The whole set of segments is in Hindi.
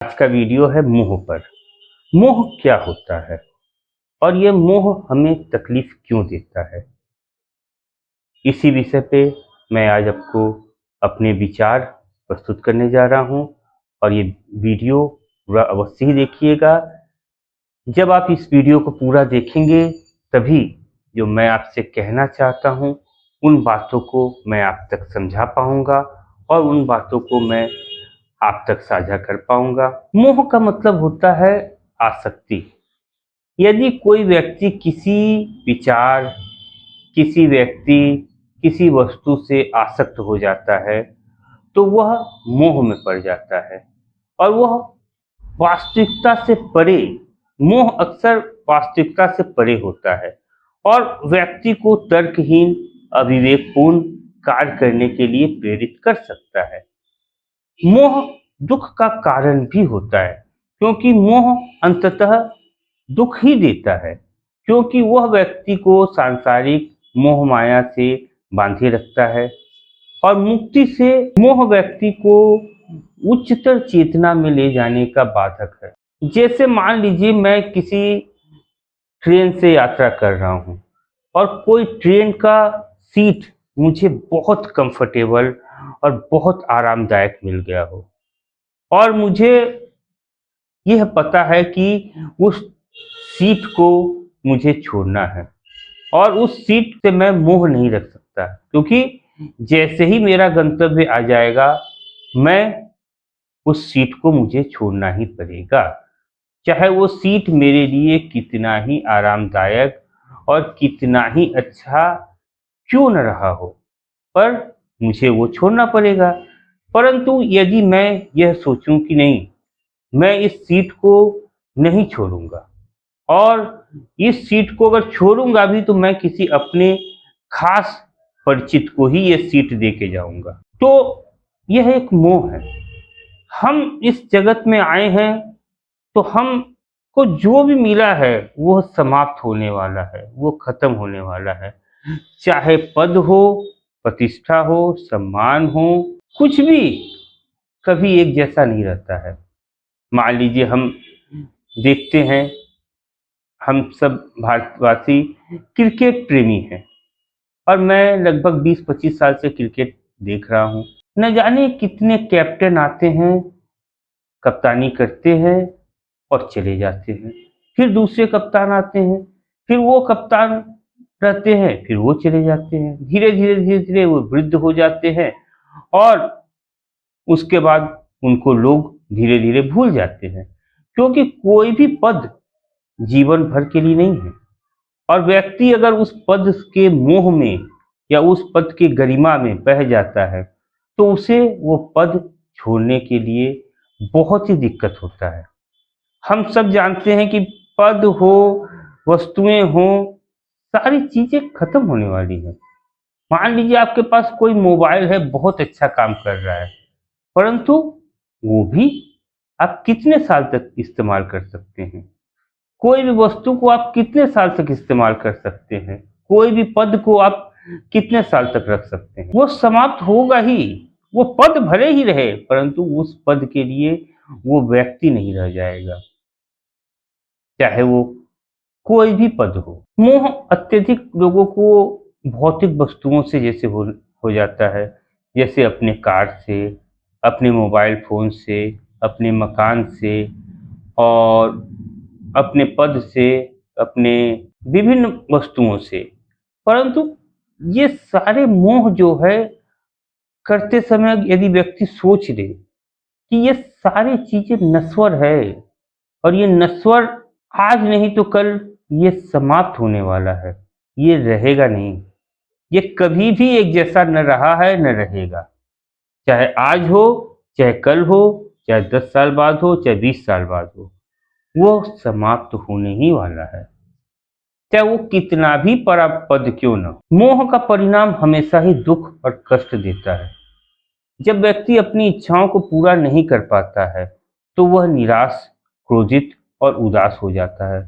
आज का वीडियो है मोह पर। मोह क्या होता है और ये मोह हमें तकलीफ क्यों देता है? इसी विषय पे मैं आज आपको अपने विचार प्रस्तुत करने जा रहा हूँ और ये वीडियो पूरा अवश्य ही देखिएगा। जब आप इस वीडियो को पूरा देखेंगे तभी जो मैं आपसे कहना चाहता हूँ उन बातों को मैं आप तक समझा पाऊँगा और उन बातों को मैं आप तक साझा कर पाऊँगा। मोह का मतलब होता है आसक्ति। यदि कोई व्यक्ति किसी विचार, किसी व्यक्ति, किसी वस्तु से आसक्त हो जाता है, तो वह मोह में पड़ जाता है और वह वास्तविकता से परे, मोह अक्सर वास्तविकता से परे होता है और व्यक्ति को तर्कहीन, अविवेकपूर्ण कार्य करने के लिए प्रेरित कर सकता है। मोह दुख का कारण भी होता है क्योंकि मोह अंततः दुख ही देता है, क्योंकि वह व्यक्ति को सांसारिक मोह माया से बांधे रखता है और मुक्ति से मोह व्यक्ति को उच्चतर चेतना में ले जाने का बाधक है। जैसे मान लीजिए मैं किसी ट्रेन से यात्रा कर रहा हूँ और कोई ट्रेन का सीट मुझे बहुत कंफर्टेबल और बहुत आरामदायक मिल गया हो और मुझे यह पता है कि उस सीट को मुझे छोड़ना है और उस सीट से मैं मोह नहीं रख सकता, क्योंकि जैसे ही मेरा गंतव्य आ जाएगा मैं उस सीट को मुझे छोड़ना ही पड़ेगा, चाहे वो सीट मेरे लिए कितना ही आरामदायक और कितना ही अच्छा क्यों न रहा हो, पर मुझे वो छोड़ना पड़ेगा। परंतु यदि मैं यह सोचूं कि नहीं, मैं इस सीट को नहीं छोड़ूंगा और इस सीट को अगर छोड़ूंगा भी तो मैं किसी अपने खास परिचित को ही ये सीट दे के जाऊंगा, तो यह एक मोह है। हम इस जगत में आए हैं तो हमको जो भी मिला है वो समाप्त होने वाला है, वो खत्म होने वाला है। चाहे पद हो, प्रतिष्ठा हो, सम्मान हो, कुछ भी कभी एक जैसा नहीं रहता है। मान लीजिए हम देखते हैं, हम सब भारतवासी क्रिकेट प्रेमी हैं और मैं लगभग 20-25 साल से क्रिकेट देख रहा हूँ। न जाने कितने कैप्टन आते हैं, कप्तानी करते हैं और चले जाते हैं। फिर दूसरे कप्तान आते हैं, फिर वो कप्तान रहते हैं, फिर वो चले जाते हैं। धीरे धीरे वो वृद्ध हो जाते हैं और उसके बाद उनको लोग धीरे धीरे भूल जाते हैं, क्योंकि कोई भी पद जीवन भर के लिए नहीं है और व्यक्ति अगर उस पद के मोह में या उस पद की गरिमा में बह जाता है तो उसे वो पद छोड़ने के लिए बहुत ही दिक्कत होता है। हम सब जानते हैं कि पद हो, वस्तुएं हो, सारी चीजें खत्म होने वाली हैं। मान लीजिए आपके पास कोई मोबाइल है, बहुत अच्छा काम कर रहा है, परंतु वो भी आप कितने साल तक इस्तेमाल कर सकते हैं? कोई भी वस्तु को आप कितने साल तक इस्तेमाल कर सकते हैं? कोई भी पद को आप कितने साल तक रख सकते हैं? वो समाप्त होगा ही। वो पद भले ही रहे, परंतु उस पद के लिए वो व्यक्ति नहीं रह जाएगा, चाहे वो कोई भी पद हो। मोह अत्यधिक लोगों को भौतिक वस्तुओं से जैसे हो जाता है, जैसे अपने कार से, अपने मोबाइल फ़ोन से, अपने मकान से और अपने पद से, अपने विभिन्न वस्तुओं से। परंतु ये सारे मोह जो है, करते समय यदि व्यक्ति सोच ले कि ये सारी चीज़ें नश्वर है और ये नश्वर आज नहीं तो कल ये समाप्त होने वाला है, ये रहेगा नहीं। ये कभी भी एक जैसा न रहा है न रहेगा, चाहे आज हो, चाहे कल हो, चाहे 10 साल बाद हो, चाहे 20 साल बाद हो, वो समाप्त होने ही वाला है, चाहे वो कितना भी बड़ा पद क्यों न हो। मोह का परिणाम हमेशा ही दुख और कष्ट देता है। जब व्यक्ति अपनी इच्छाओं को पूरा नहीं कर पाता है तो वह निराश, क्रोधित और उदास हो जाता है।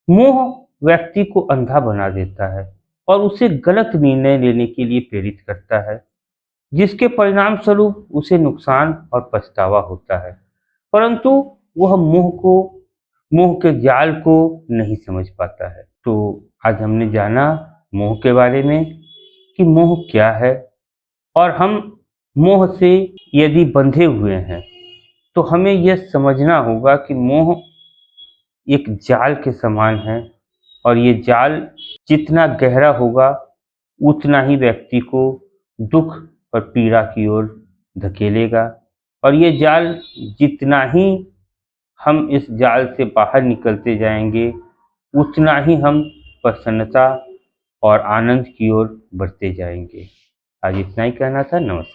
मोह व्यक्ति को अंधा बना देता है और उसे गलत निर्णय लेने के लिए प्रेरित करता है, जिसके परिणाम स्वरूप उसे नुकसान और पछतावा होता है। परंतु वह मोह के जाल को नहीं समझ पाता है। तो आज हमने जाना मोह के बारे में कि मोह क्या है, और हम मोह से यदि बंधे हुए हैं तो हमें यह समझना होगा कि मोह एक जाल के समान है, और ये जाल जितना गहरा होगा उतना ही व्यक्ति को दुख और पीड़ा की ओर धकेलेगा, और ये जाल जितना ही हम इस जाल से बाहर निकलते जाएंगे उतना ही हम प्रसन्नता और आनंद की ओर बढ़ते जाएंगे। आज इतना ही कहना था। नमस्कार।